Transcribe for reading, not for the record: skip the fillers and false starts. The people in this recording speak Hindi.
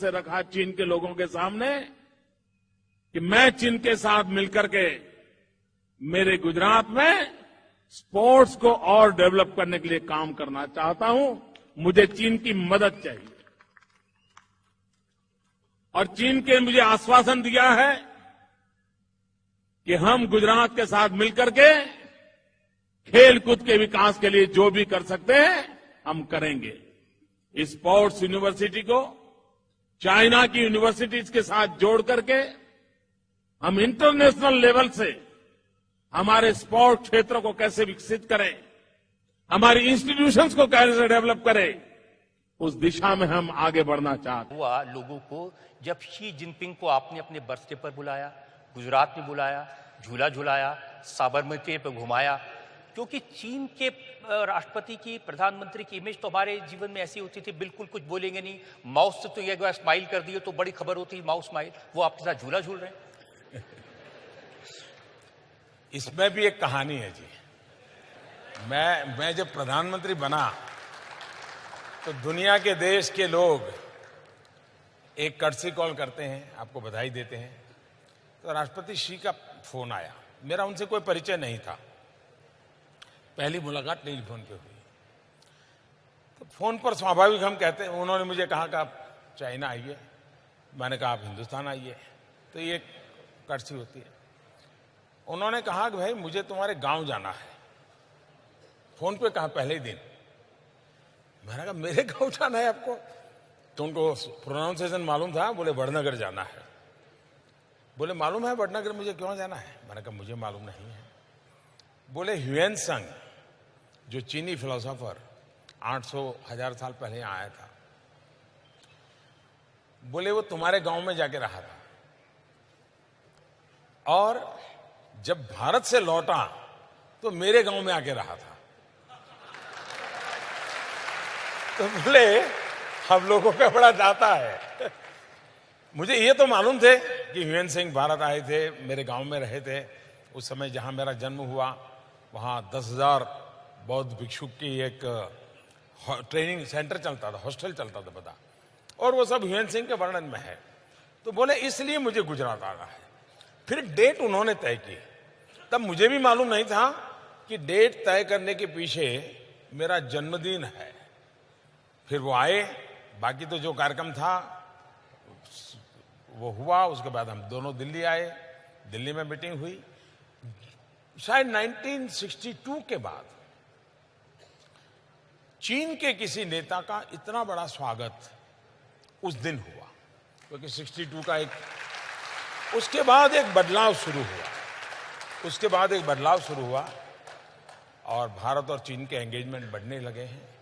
से रखा चीन के लोगों के सामने कि मैं चीन के साथ मिलकर के मेरे गुजरात में स्पोर्ट्स को और डेवलप करने के लिए काम करना चाहता हूं। मुझे चीन की मदद चाहिए। और चीन के मुझे आश्वासन दिया है कि हम गुजरात के साथ मिलकर के खेलकूद के विकास के लिए जो भी कर सकते हैं हम करेंगे। इस स्पोर्ट्स यूनिवर्सिटी को चाइना की यूनिवर्सिटीज के साथ जोड़ करके हम इंटरनेशनल लेवल से हमारे स्पोर्ट क्षेत्र को कैसे विकसित करें, हमारी इंस्टीट्यूशंस को कैसे डेवलप करें, उस दिशा में हम आगे बढ़ना चाहते हैं। हुआ लोगों को जब शी जिनपिंग को आपने अपने बर्थडे पर बुलाया, गुजरात में बुलाया, झूला झुलाया, साबरमती पे घुमाया, क्योंकि चीन के राष्ट्रपति की, प्रधानमंत्री की इमेज तो हमारे जीवन में ऐसी होती थी, बिल्कुल कुछ बोलेंगे नहीं, माउस से तो एक बार स्माइल कर दिए तो बड़ी खबर होती, माउस स्माइल। वो आपके साथ झूला झूल रहे हैं। इसमें भी एक कहानी है जी। मैं जब प्रधानमंत्री बना तो दुनिया के देश के लोग एक कर्टसी कॉल करते हैं, आपको बधाई देते हैं। तो राष्ट्रपति श्री का फोन आया। मेरा उनसे कोई परिचय नहीं था, पहली मुलाकात टेलीफोन पे हुई। तो फोन पर स्वाभाविक हम कहते हैं, उन्होंने मुझे कहा कि आप चाइना आइए, मैंने कहा आप हिंदुस्तान आइए। तो ये कर्टसी होती है। उन्होंने कहा कि भाई मुझे तुम्हारे गांव जाना है। फोन पे कहा पहले ही दिन। मैंने कहा मेरे गांव जाना है आपको? तो उनको प्रोनाउंसिएशन मालूम था। बोले वडनगर जाना है। बोले मालूम है वडनगर मुझे क्यों जाना है? मैंने कहा मुझे मालूम नहीं है। बोले ह्यूएन सांग, जो चीनी फिलोसोफर 800-1000 साल पहले यहां आया था, बोले वो तुम्हारे गांव में जाके रहा था, और जब भारत से लौटा तो मेरे गांव में आके रहा था। तो बोले हम लोगों का बड़ा दाता है। मुझे ये तो मालूम थे कि ह्यूएन सिंह भारत आए थे, मेरे गांव में रहे थे। उस समय जहां मेरा जन्म हुआ वहां 10,000 बौद्ध भिक्षु की एक ट्रेनिंग सेंटर चलता था, हॉस्टल चलता था बता, और वो सब ह्यूएन सिंह के वर्णन में है। तो बोले इसलिए मुझे गुजरात आना है। फिर डेट उन्होंने तय की। तब मुझे भी मालूम नहीं था कि डेट तय करने के पीछे मेरा जन्मदिन है। फिर वो आए, बाकी तो जो कार्यक्रम था वो हुआ। उसके बाद हम दोनों दिल्ली आए, दिल्ली में मीटिंग हुई। शायद 1962 के बाद चीन के किसी नेता का इतना बड़ा स्वागत उस दिन हुआ, क्योंकि 62 का उसके बाद एक बदलाव शुरू हुआ और भारत और चीन के एंगेजमेंट बढ़ने लगे हैं।